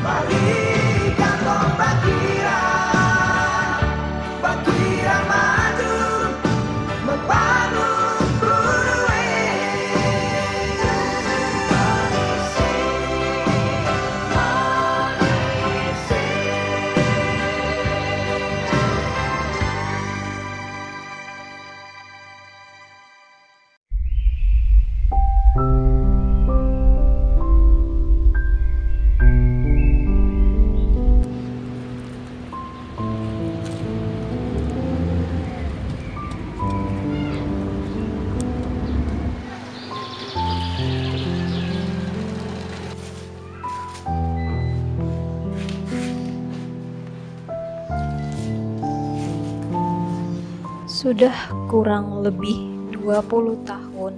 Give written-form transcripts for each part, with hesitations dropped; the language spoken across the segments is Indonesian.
Mari kantong Bakira maju membangun Broadway. Sudah kurang lebih 20 tahun,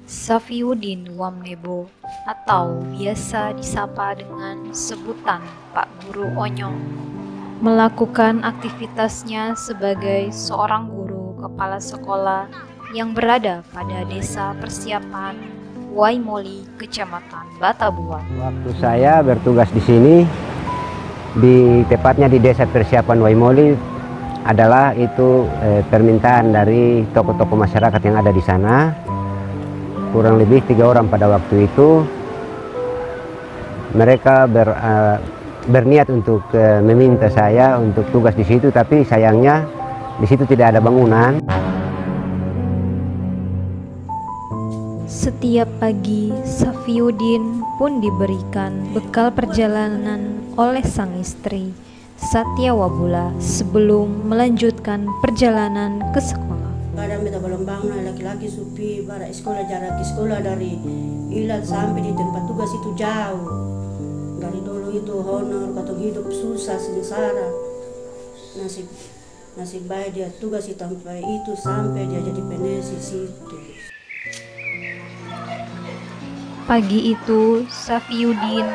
Safiyuddin Wamnebo atau biasa disapa dengan sebutan Pak Guru Onyong melakukan aktivitasnya sebagai seorang guru kepala sekolah yang berada pada desa Persiapan Waimoli, Kecamatan Batabuan. Waktu saya bertugas di sini, tepatnya di desa Persiapan Waimoli, adalah itu permintaan dari tokoh-tokoh masyarakat yang ada di sana. Kurang lebih 3 orang pada waktu itu. Mereka berniat untuk meminta saya untuk tugas di situ, tapi sayangnya di situ tidak ada bangunan. Setiap pagi, Safiyuddin pun diberikan bekal perjalanan oleh sang istri, Satya Wabula, sebelum melanjutkan perjalanan ke sekolah. Kadang beta belum bangun, laki-laki supi pada sekolah, jarak sekolah dari Ilat sampai di tempat tugas itu jauh. Dari dulu itu honor, atau hidup susah, sengsara. Nasib baik dia tugas sampai itu, sampai dia jadi PNS di situ. Pagi itu, Safiyuddin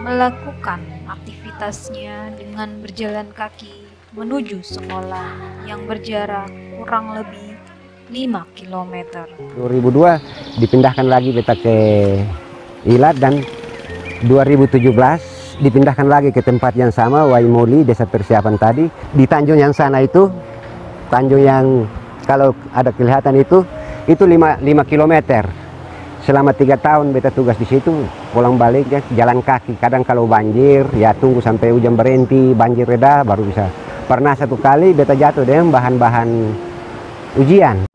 melakukan aktivitasnya dengan berjalan kaki menuju sekolah yang berjarak kurang lebih 5 km. 2002 dipindahkan lagi beta ke Ilat, dan 2017 dipindahkan lagi ke tempat yang sama, Waimoli, desa Persiapan tadi. Di Tanjung yang sana itu, Tanjung yang kalau ada kelihatan itu 5 km. Selama 3 tahun beta tugas di situ, pulang balik ya jalan kaki. Kadang kalau banjir ya tunggu sampai hujan berhenti, banjir reda baru bisa. Pernah satu kali beta jatuh dengan bahan-bahan ujian.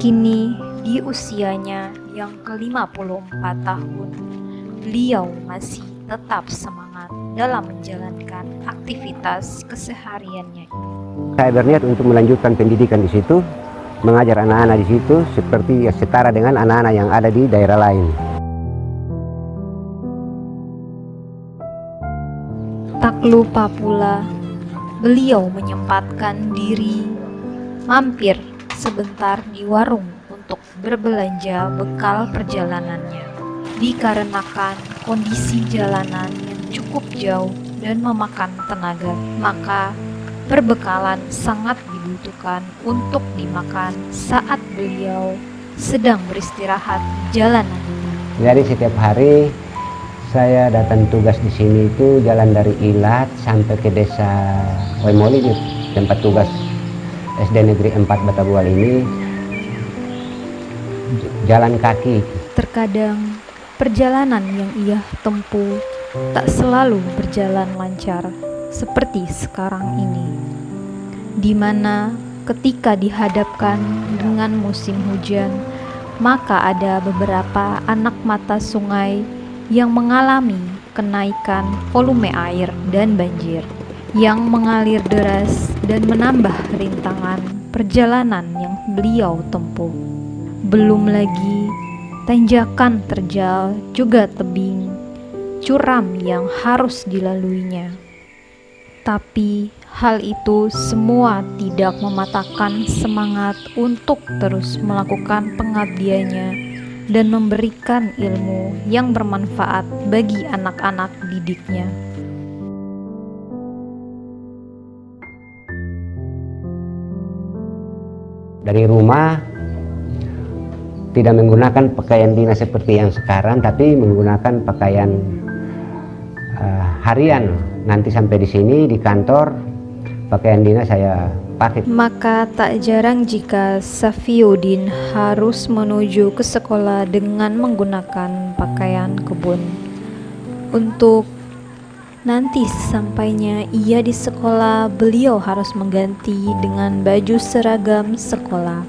Kini di usianya yang ke-54 tahun, beliau masih tetap semangat dalam menjalankan aktivitas kesehariannya. Saya berniat untuk melanjutkan pendidikan di situ, mengajar anak-anak di situ seperti setara dengan anak-anak yang ada di daerah lain. Tak lupa pula, beliau menyempatkan diri mampir sebentar di warung untuk berbelanja bekal perjalanannya. Dikarenakan kondisi jalanan yang cukup jauh dan memakan tenaga, maka perbekalan sangat dibutuhkan untuk dimakan saat beliau sedang beristirahat di jalanan. Jadi setiap hari saya datang tugas di sini itu jalan dari Ilat sampai ke desa Waimoli, tempat tugas SD Negeri 4 Batabual ini, jalan kaki. Terkadang perjalanan yang ia tempuh tak selalu berjalan lancar seperti sekarang ini, di mana ketika dihadapkan dengan musim hujan, maka ada beberapa anak mata sungai yang mengalami kenaikan volume air dan banjir yang mengalir deras dan menambah rintangan perjalanan yang beliau tempuh. Belum lagi tanjakan terjal juga tebing curam yang harus dilaluinya. Tapi hal itu semua tidak mematahkan semangat untuk terus melakukan pengabdiannya dan memberikan ilmu yang bermanfaat bagi anak-anak didiknya. Dari rumah tidak menggunakan pakaian dinas seperti yang sekarang, tapi menggunakan pakaian harian. Nanti sampai di sini di kantor pakaian dinas saya pakai. Maka tak jarang jika Safiuddin harus menuju ke sekolah dengan menggunakan pakaian kebun. Untuk nanti sesampainya ia di sekolah, beliau harus mengganti dengan baju seragam sekolah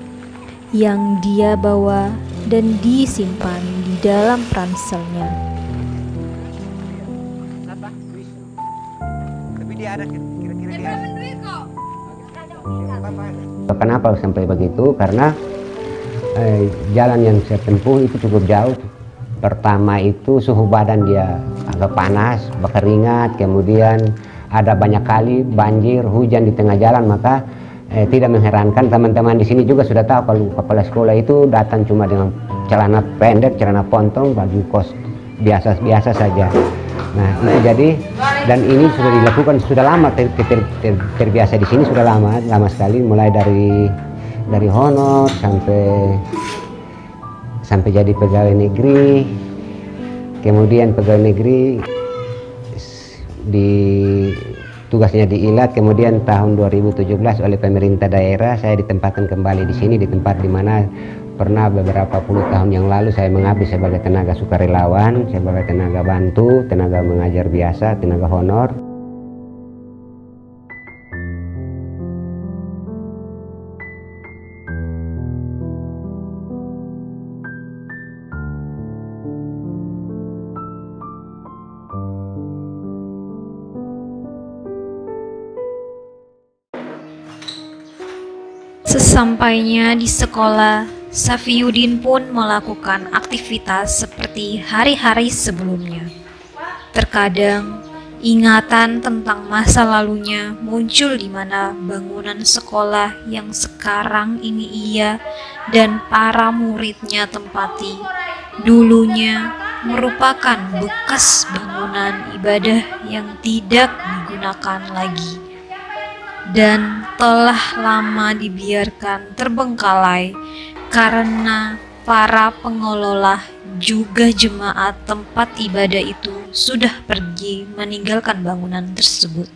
yang dia bawa dan disimpan di dalam ranselnya. Kenapa sampai begitu? Karena jalan yang saya tempuh itu cukup jauh. Pertama itu suhu badan dia agak panas, berkeringat, kemudian ada banyak kali banjir, hujan di tengah jalan, maka tidak mengherankan teman-teman di sini juga sudah tahu kalau kepala sekolah itu datang cuma dengan celana pendek, celana pontong, baju kos biasa saja. Nah itu jadi, dan ini sudah dilakukan sudah lama, terbiasa di sini sudah lama sekali, mulai dari honor sampai jadi pegawai negeri, kemudian pegawai negeri tugasnya di Ilat, kemudian tahun 2017 oleh pemerintah daerah saya ditempatkan kembali di sini, di tempat di mana pernah beberapa puluh tahun yang lalu saya mengabdi sebagai tenaga sukarelawan, sebagai tenaga bantu, tenaga mengajar biasa, tenaga honor. Sesampainya di sekolah, Safiuddin pun melakukan aktivitas seperti hari-hari sebelumnya. Terkadang, ingatan tentang masa lalunya muncul di mana bangunan sekolah yang sekarang ini ia dan para muridnya tempati dulunya merupakan bekas bangunan ibadah yang tidak digunakan lagi dan telah lama dibiarkan terbengkalai karena para pengelola juga jemaat tempat ibadah itu sudah pergi meninggalkan bangunan tersebut.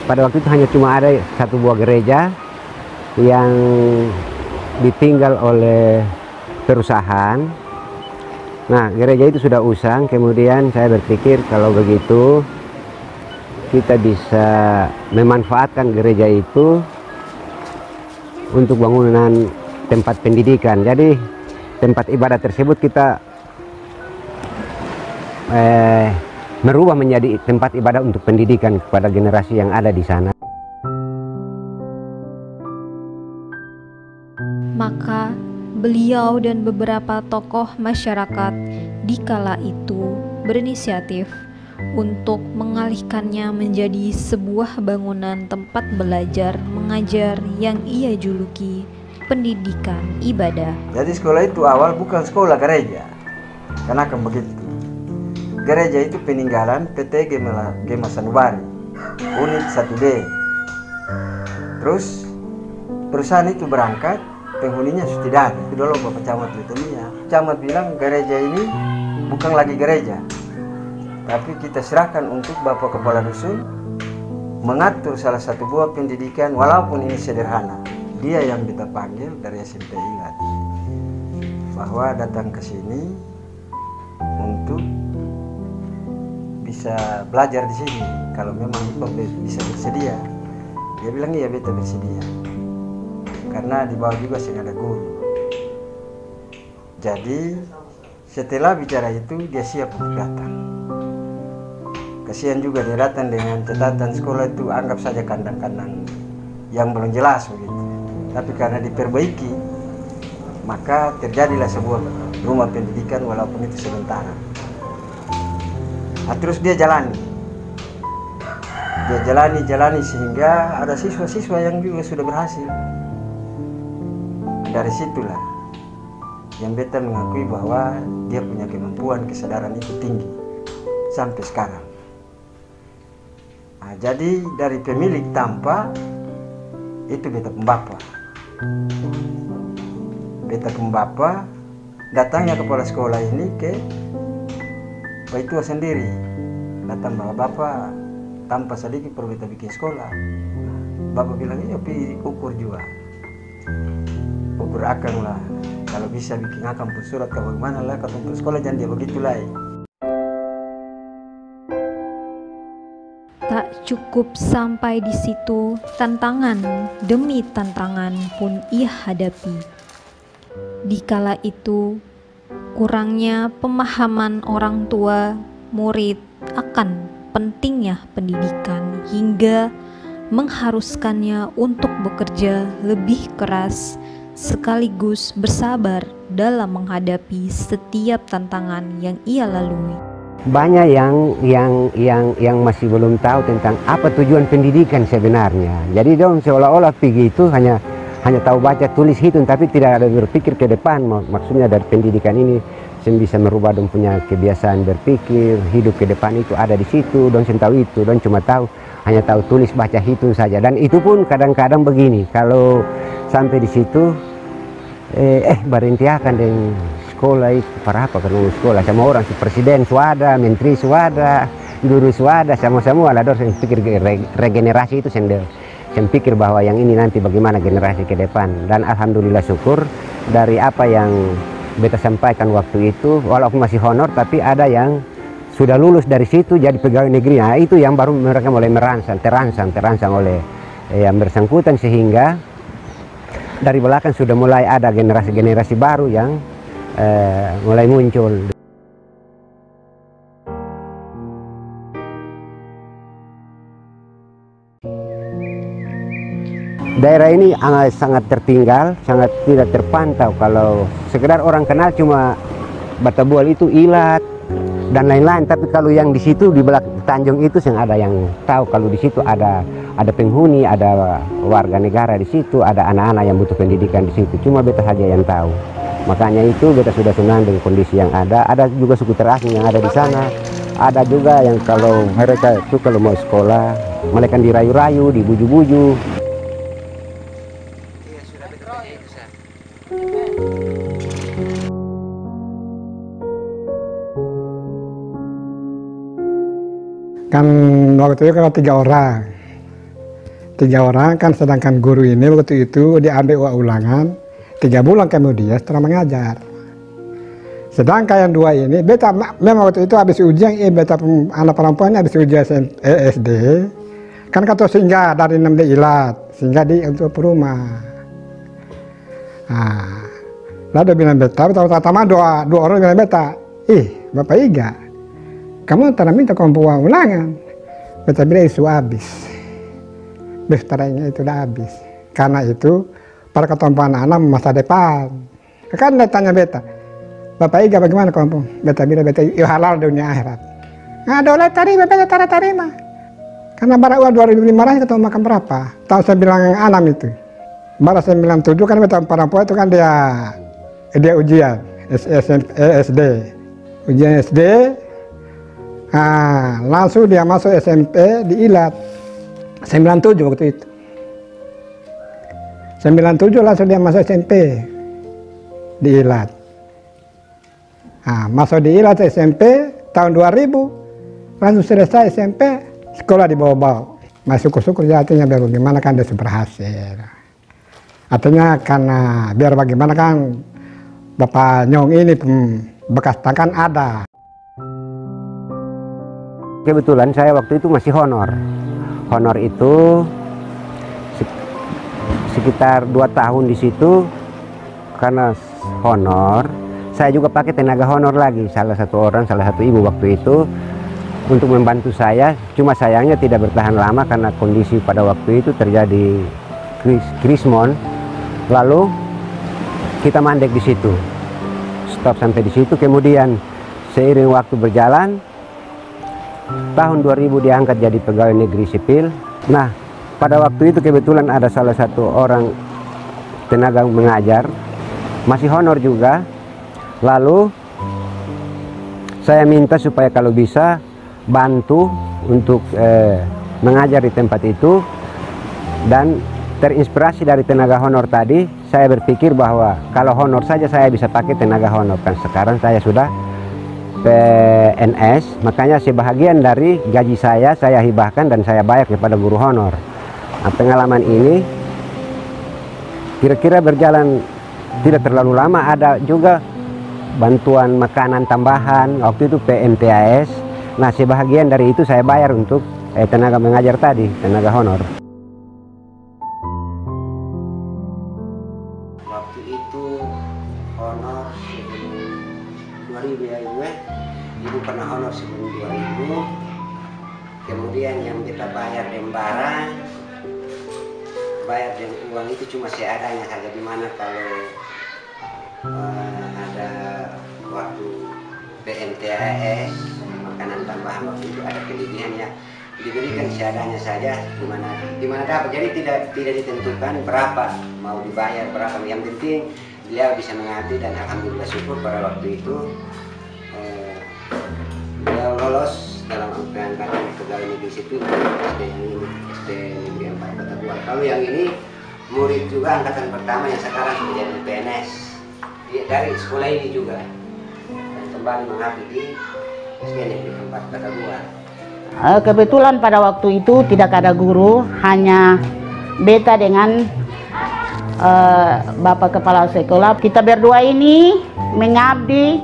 Pada waktu itu hanya cuma ada satu buah gereja yang ditinggal oleh perusahaan. Nah, gereja itu sudah usang, kemudian saya berpikir kalau begitu kita bisa memanfaatkan gereja itu untuk bangunan tempat pendidikan. Jadi tempat ibadah tersebut kita merubah menjadi tempat ibadah untuk pendidikan kepada generasi yang ada di sana. Maka beliau dan beberapa tokoh masyarakat di kala itu berinisiatif untuk mengalihkannya menjadi sebuah bangunan tempat belajar mengajar yang ia juluki pendidikan ibadah. Jadi sekolah itu awal bukan sekolah gereja. Karena kan begitu. Gereja itu peninggalan PT Gema Sanubari, unit 1D. Terus perusahaan itu berangkat, penghuninya sudah tidak ada. Itu dulu Bapak Camat Litania. Camat bilang gereja ini bukan lagi gereja, tapi kita serahkan untuk Bapak Kepala Dusun mengatur salah satu buah pendidikan walaupun ini sederhana. Dia yang kita panggil dari SMP Ilat bahwa datang ke sini untuk bisa belajar di sini kalau memang bisa bersedia. Dia bilang iya beta bersedia karena di bawah juga sini ada guru. Jadi setelah bicara itu dia siap untuk datang. Kasihan juga dia datang dengan catatan sekolah itu anggap saja kandang-kandang yang belum jelas begitu. Tapi karena diperbaiki, maka terjadilah sebuah rumah pendidikan walaupun itu sementara. Nah, terus dia jalani. Dia jalani sehingga ada siswa-siswa yang juga sudah berhasil. Dari situlah yang beta mengakui bahwa dia punya kemampuan, kesadaran itu tinggi sampai sekarang. Nah, jadi dari pemilik tanpa itu beta pembapa. Beta pembapa datangnya kepala sekolah ini ke Pak Tua sendiri, datang bahwa Bapak tanpa sedikit perlu kita bikin sekolah. Bapak bilang, iya pi ukur juga, ukur akan lah, kalau bisa bikin akan pun surat ke bagaimana lah, kata untuk sekolah jangan dia begitu lah. Tak cukup sampai di situ, tantangan demi tantangan pun ia hadapi. Dikala itu, kurangnya pemahaman orang tua, murid akan pentingnya pendidikan hingga mengharuskannya untuk bekerja lebih keras sekaligus bersabar dalam menghadapi setiap tantangan yang ia lalui. Banyak yang masih belum tahu tentang apa tujuan pendidikan sebenarnya. Jadi dong seolah-olah pergi itu hanya tahu baca, tulis, hitung, tapi tidak ada berpikir ke depan. Maksudnya dari pendidikan ini bisa merubah dong punya kebiasaan berpikir, hidup ke depan itu ada di situ. Dong tahu itu, dong cuma hanya tahu tulis, baca, hitung saja. Dan itu pun kadang-kadang begini, kalau sampai di situ berhenti akan dengan sekolah itu para apa kalau sekolah sama orang si presiden suada, menteri suada, guru suada, sama-sama lah dorong pikir regenerasi itu saya pikir bahwa yang ini nanti bagaimana generasi ke depan. Dan alhamdulillah syukur dari apa yang beta sampaikan waktu itu, walaupun masih honor tapi ada yang sudah lulus dari situ jadi pegawai negeri. Nah, itu yang baru mereka mulai terangsang oleh yang bersangkutan, sehingga dari belakang sudah mulai ada generasi-generasi baru yang mulai muncul. Daerah ini sangat tertinggal, sangat tidak terpantau. Kalau sekedar orang kenal cuma Batabual itu, Ilat dan lain-lain. Tapi kalau yang di situ di belakang Tanjung itu yang ada yang tahu kalau di situ ada penghuni, ada warga negara di situ, ada anak-anak yang butuh pendidikan di situ. Cuma beta saja yang tahu. Makanya itu beta sudah senang dengan kondisi yang ada. Ada juga suku terasing yang ada di sana. Ada juga yang kalau mereka itu kalau mau sekolah, mereka dirayu-rayu, dibuju-buju. Kan waktu itu kalau 3 orang kan, sedangkan guru ini waktu itu diambil uang ulangan 3 bulan kemudian setelah mengajar. Sedangkan yang 2 ini beta memang waktu itu habis ujian, beta anak perempuannya habis ujian SD kan kata singgah dari 6 di Ilat, singgah di untuk rumah. Nah, lalu bilang beta, pertama dua orang bilang beta, Bapak Iga, kamu tak minta kumpul uang ulangan. Beta bilang itu habis. Bestaranya itu udah habis. Karena itu para ketompan anak masa depan. Kan dia tanya beta, Bapak Iga bagaimana kumpul? Beta bilang beta halal dunia akhirat. Nah, boleh tarima, beta tarima. Karena barang uang 2.500 ketemu makan berapa? Tahun 96 itu. Barang 97 kan beta perempuan itu kan dia ujian SD. Ujian SD. Nah, langsung dia masuk SMP di Ilat 97 waktu itu. 97 langsung dia masuk SMP di Ilat. Nah, masuk di Ilat SMP tahun 2000 langsung selesai SMP, sekolah di bawah-bawah. Masih syukur artinya biar bagaimana kan dia berhasil. Artinya karena biar bagaimana kan Bapak Nyong ini bekas tangan ada. Kebetulan saya waktu itu masih honor. Honor itu sekitar 2 tahun di situ. Karena honor, saya juga pakai tenaga honor lagi. Salah satu ibu waktu itu untuk membantu saya. Cuma sayangnya tidak bertahan lama karena kondisi pada waktu itu terjadi krismon. Lalu kita mandek di situ. Stop sampai di situ. Kemudian seiring waktu berjalan, tahun 2000 diangkat jadi pegawai negeri sipil. Nah, pada waktu itu kebetulan ada salah satu orang tenaga mengajar, masih honor juga. Lalu saya minta supaya kalau bisa bantu untuk mengajar di tempat itu. Dan terinspirasi dari tenaga honor tadi, saya berpikir bahwa kalau honor saja saya bisa pakai tenaga honor, kan sekarang saya sudah PNS, makanya sebahagian dari gaji saya hibahkan dan saya bayar kepada guru honor. Nah, pengalaman ini kira-kira berjalan tidak terlalu lama. Ada juga bantuan makanan tambahan, waktu itu PMTAS. Nah, sebahagian dari itu saya bayar untuk tenaga mengajar tadi, tenaga honor. Waktu itu honor sebelum 2000 ya ibu pernah honor sebelum 2000. Kemudian yang kita bayar dan barang, bayar dan uang itu cuma seadanya saja. Dimana kalau ada waktu PMTAS makanan tambahan, waktu itu ada kelebihannya diberikan seadanya saja, dimana dapat. Jadi tidak ditentukan berapa mau dibayar, berapa, yang penting beliau bisa mengabdi. Dan alhamdulillah syukur pada waktu itu beliau lolos dalam pengangkatan pegawai negeri sipil SD yang ini, SD Negeri 4 Kota Buah. Kalau yang ini murid juga angkatan pertama yang sekarang sudah jadi PNS dari sekolah ini juga, dan kembali mengabdi di SD Negeri 4 Kota Buah. Kebetulan pada waktu itu tidak ada guru, hanya beta dengan Bapak Kepala Sekolah. Kita berdua ini mengabdi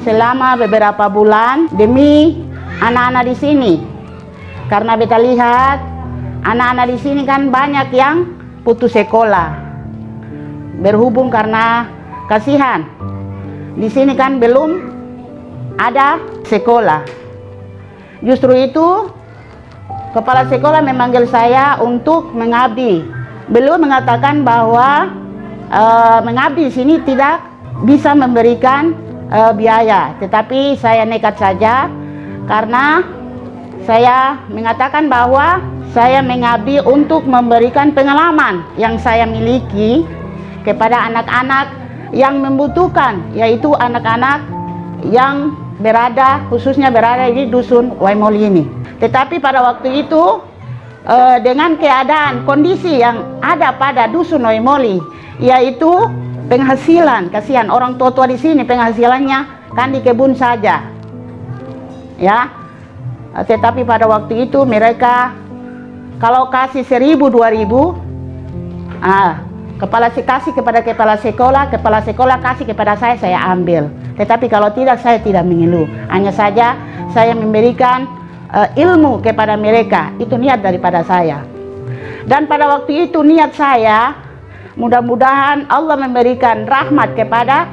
selama beberapa bulan demi anak-anak di sini. Karena beta lihat anak-anak di sini kan banyak yang putus sekolah. Berhubung karena kasihan. Di sini kan belum ada sekolah. Justru itu kepala sekolah memanggil saya untuk mengabdi. Beliau mengatakan bahwa mengabdi di sini tidak bisa memberikan biaya, tetapi saya nekat saja karena saya mengatakan bahwa saya mengabdi untuk memberikan pengalaman yang saya miliki kepada anak-anak yang membutuhkan, yaitu anak-anak yang khususnya berada di dusun Waimoli ini. Tetapi pada waktu itu dengan keadaan kondisi yang ada pada dusun Waimoli, yaitu penghasilan, kasihan orang tua-tua di sini penghasilannya kan di kebun saja, ya. Tetapi pada waktu itu mereka kalau kasih 1.000 2.000, kasih kepada kepala sekolah kasih kepada saya ambil. Tetapi kalau tidak, saya tidak mengeluh. Hanya saja saya memberikan ilmu kepada mereka. Itu niat daripada saya. Dan pada waktu itu niat saya, mudah-mudahan Allah memberikan rahmat kepada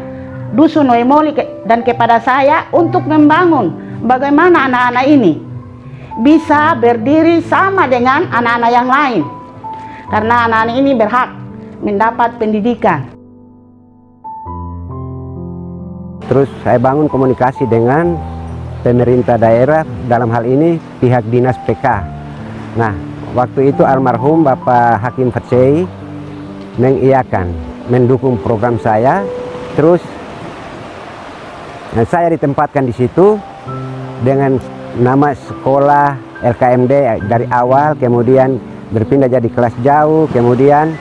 dusun Waimoli dan kepada saya untuk membangun bagaimana anak-anak ini bisa berdiri sama dengan anak-anak yang lain. Karena anak-anak ini berhak mendapat pendidikan. Terus saya bangun komunikasi dengan pemerintah daerah, dalam hal ini pihak dinas PK. Nah, waktu itu almarhum Bapak Hakim Fatsei mengiyakan, mendukung program saya. Terus saya ditempatkan di situ dengan nama sekolah LKMD dari awal, kemudian berpindah jadi kelas jauh, kemudian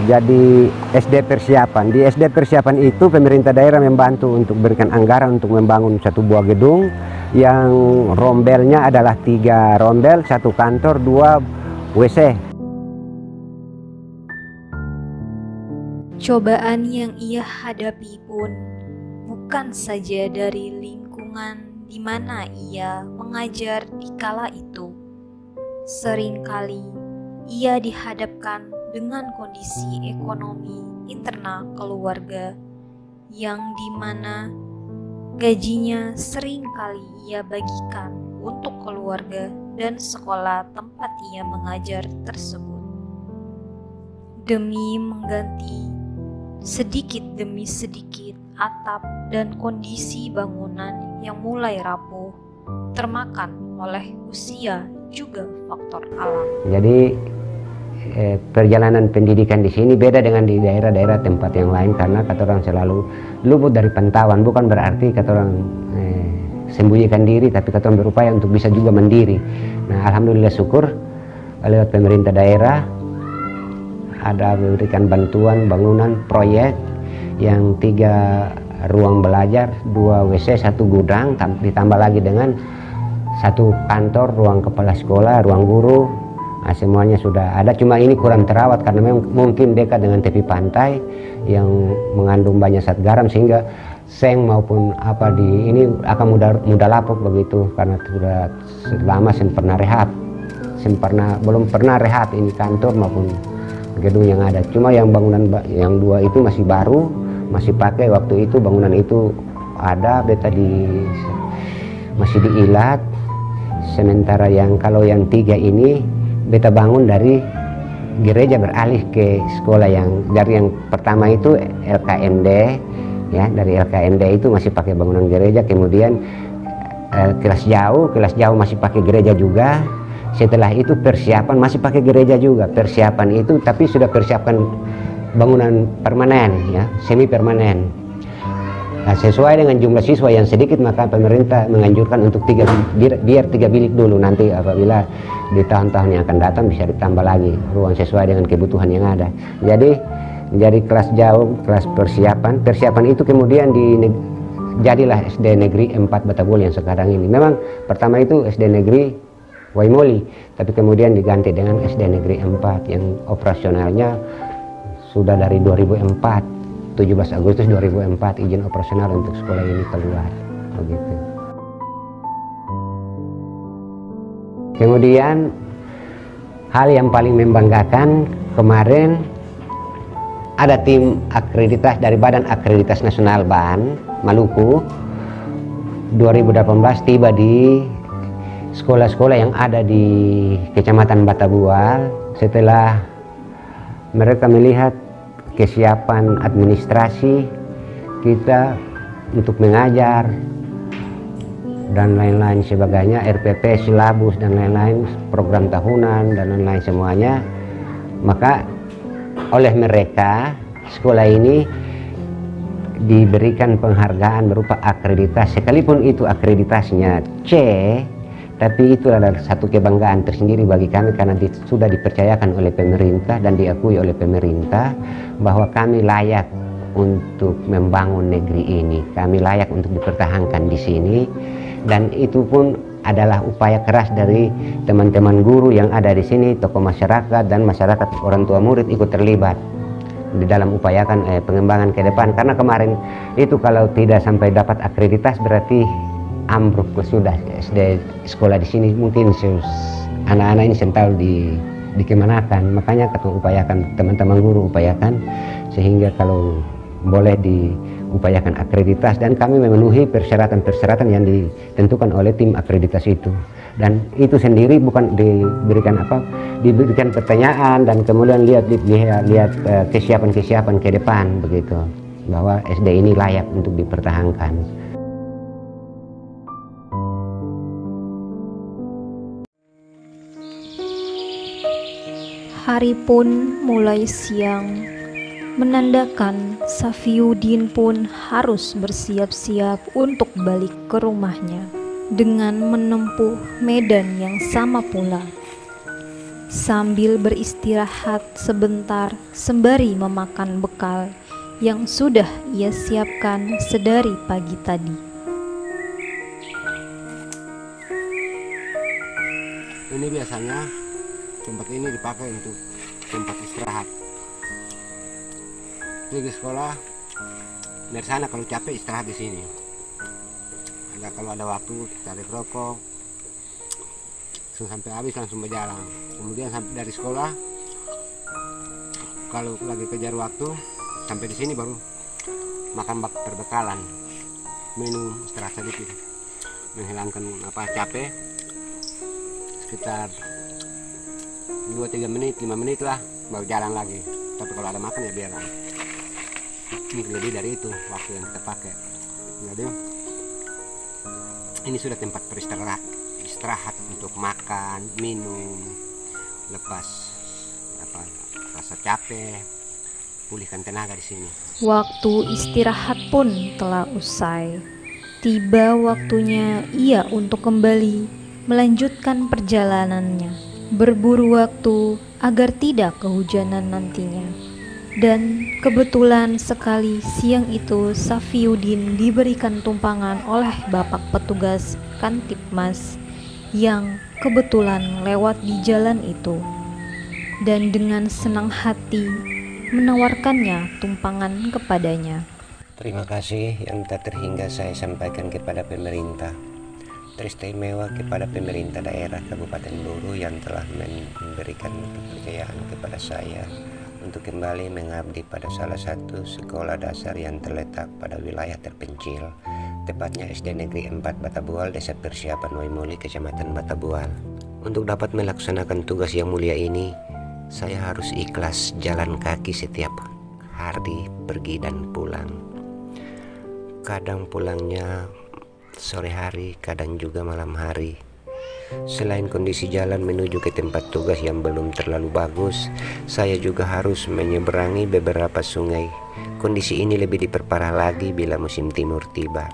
jadi SD persiapan. Di SD persiapan itu pemerintah daerah membantu untuk berikan anggaran untuk membangun satu buah gedung yang rombelnya adalah 3 rombel, 1 kantor, 2 WC. Cobaan yang ia hadapi pun bukan saja dari lingkungan di mana ia mengajar di kala itu. Seringkali ia dihadapkan dengan kondisi ekonomi internal keluarga yang dimana gajinya sering kali ia bagikan untuk keluarga dan sekolah tempat ia mengajar tersebut, demi mengganti sedikit demi sedikit atap dan kondisi bangunan yang mulai rapuh termakan oleh usia juga faktor alam. Jadi perjalanan pendidikan di sini beda dengan di daerah-daerah tempat yang lain, karena kata orang selalu luput dari pantauan. Bukan berarti kata orang sembunyikan diri, tapi kata orang berupaya untuk bisa juga mandiri. Nah, alhamdulillah syukur lewat pemerintah daerah ada memberikan bantuan bangunan proyek yang 3 ruang belajar, 2 WC, 1 gudang, ditambah lagi dengan 1 kantor, ruang kepala sekolah, ruang guru. Nah, semuanya sudah ada, cuma ini kurang terawat karena memang mungkin dekat dengan tepi pantai yang mengandung banyak zat garam sehingga seng maupun apa di ini akan mudah lapuk begitu, karena sudah lama belum pernah rehat ini kantor maupun gedung yang ada. Cuma yang bangunan yang 2 itu masih baru, masih pakai waktu itu bangunan itu ada, beta masih diilat. Sementara yang kalau yang 3 ini beta bangun dari gereja beralih ke sekolah dari yang pertama itu LKMD ya, dari LKMD itu masih pakai bangunan gereja, kemudian kelas jauh masih pakai gereja juga. Setelah itu persiapan masih pakai gereja juga, persiapan itu tapi sudah persiapkan bangunan permanen ya, semi permanen. Nah, sesuai dengan jumlah siswa yang sedikit maka pemerintah menganjurkan untuk 3 bilik dulu, nanti apabila di tahun-tahun yang akan datang bisa ditambah lagi ruang sesuai dengan kebutuhan yang ada. Jadi kelas jauh, kelas persiapan itu kemudian jadilah SD Negeri 4 Batabul yang sekarang ini. Memang pertama itu SD Negeri Waimoli, tapi kemudian diganti dengan SD Negeri 4 yang operasionalnya sudah dari 2004. 17 Agustus 2004 izin operasional untuk sekolah ini keluar begitu. Kemudian hal yang paling membanggakan kemarin ada tim akreditas dari Badan Akreditas Nasional BAN Maluku 2018 tiba di sekolah-sekolah yang ada di Kecamatan Batabual setelah mereka melihat kesiapan administrasi kita untuk mengajar dan lain-lain sebagainya, RPP, silabus dan lain-lain, program tahunan dan lain-lain semuanya. Maka oleh mereka sekolah ini diberikan penghargaan berupa akreditasi, sekalipun itu akreditasinya C, tapi itu adalah satu kebanggaan tersendiri bagi kami karena sudah dipercayakan oleh pemerintah dan diakui oleh pemerintah bahwa kami layak untuk membangun negeri ini, kami layak untuk dipertahankan di sini, dan itu pun adalah upaya keras dari teman-teman guru yang ada di sini, tokoh masyarakat dan masyarakat orang tua murid ikut terlibat di dalam upayakan pengembangan ke depan. Karena kemarin itu kalau tidak sampai dapat akreditas berarti ambruk sudah SD sekolah di sini, mungkin anak-anak ini sentalu dikemanakan. Makanya kita upayakan, teman-teman guru upayakan sehingga kalau boleh diupayakan akreditas, dan kami memenuhi persyaratan-persyaratan yang ditentukan oleh tim akreditas itu. Dan itu sendiri bukan diberikan pertanyaan dan kemudian lihat kesiapan-kesiapan ke depan begitu, bahwa SD ini layak untuk dipertahankan. Hari pun mulai siang, menandakan Safiuddin pun harus bersiap-siap untuk balik ke rumahnya dengan menempuh medan yang sama pula. Sambil beristirahat sebentar sembari memakan bekal yang sudah ia siapkan sedari pagi tadi. Ini biasanya tempat ini dipakai untuk tempat istirahat. Pergi sekolah dari sana, kalau capek istirahat di sini. Kalau ada waktu cari rokok, sampai habis langsung berjalan. Kemudian sampai dari sekolah, kalau lagi kejar waktu sampai di sini baru makan perbekalan, minum, istirahat sedikit, menghilangkan capek. Sekitar 2-3 menit, 5 menit lah baru jalan lagi. Tapi kalau ada makan ya biar lebih dari itu waktu yang kita pakai. Jadi ini sudah tempat istirahat untuk makan, minum, lepas rasa capek, pulihkan tenaga di sini. Waktu istirahat pun telah usai. Tiba waktunya ia untuk kembali melanjutkan perjalanannya. berburu waktu agar tidak kehujanan nantinya. Dan kebetulan sekali siang itu Safiuddin diberikan tumpangan oleh bapak petugas Kantipmas yang kebetulan lewat di jalan itu, dan dengan senang hati menawarkannya tumpangan kepadanya. Terima kasih yang tak terhingga saya sampaikan kepada pemerintah, teristimewa kepada pemerintah daerah Kabupaten Buru yang telah memberikan kepercayaan kepada saya untuk kembali mengabdi pada salah satu sekolah dasar yang terletak pada wilayah terpencil, tepatnya SD Negeri 4 Batabual, Desa Persiapan Waimuli, Kecamatan Batabual. Untuk dapat melaksanakan tugas yang mulia ini, saya harus ikhlas jalan kaki setiap hari pergi dan pulang. Kadang pulangnya sore hari, kadang juga malam hari. Selain kondisi jalan menuju ke tempat tugas yang belum terlalu bagus, saya juga harus menyeberangi beberapa sungai. Kondisi ini lebih diperparah lagi bila musim timur tiba.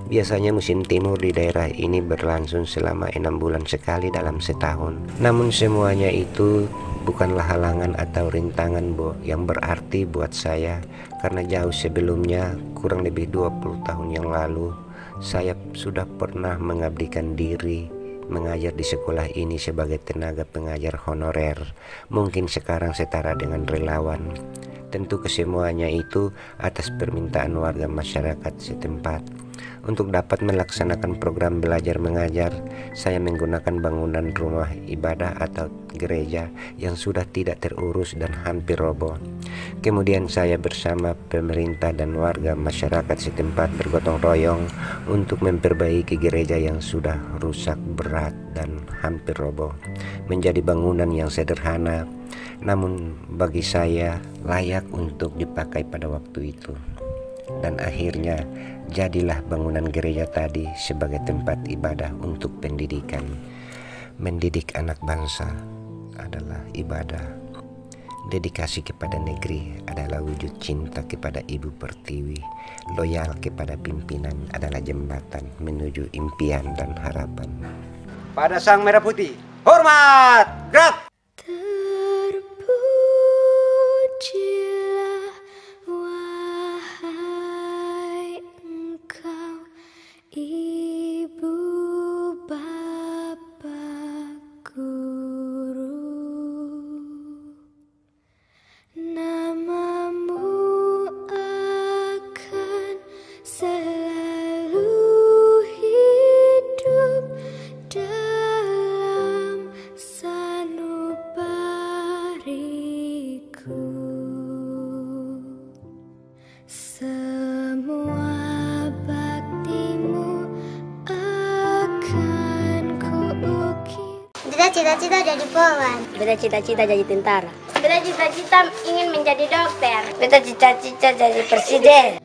Biasanya musim timur di daerah ini berlangsung selama 6 bulan sekali dalam setahun. Namun semuanya itu bukanlah halangan atau rintangan yang berarti buat saya, karena jauh sebelumnya, kurang lebih 20 tahun yang lalu, saya sudah pernah mengabdikan diri mengajar di sekolah ini sebagai tenaga pengajar honorer. Mungkin sekarang setara dengan relawan. Tentu kesemuanya itu atas permintaan warga masyarakat setempat. Untuk dapat melaksanakan program belajar mengajar, saya menggunakan bangunan rumah ibadah atau gereja yang sudah tidak terurus dan hampir roboh. Kemudian saya bersama pemerintah dan warga masyarakat setempat bergotong royong untuk memperbaiki gereja yang sudah rusak berat dan hampir roboh menjadi bangunan yang sederhana, namun bagi saya layak untuk dipakai pada waktu itu. Dan akhirnya jadilah bangunan gereja tadi sebagai tempat ibadah untuk pendidikan. Mendidik anak bangsa adalah ibadah. Dedikasi kepada negeri adalah wujud cinta kepada Ibu Pertiwi. Loyal kepada pimpinan adalah jembatan menuju impian dan harapan. Pada Sang Merah Putih, hormat, gerak! Terpujilah wahai engkau, Ibu Bapak Guru. Namamu akan selalu hidup dalam sanubariku. Semua baktimu akan kuukir. Beda cita-cita jadi polwan. Beda cita-cita jadi tentara. Beda cita-cita ingin menjadi dokter. Beda cita-cita jadi presiden.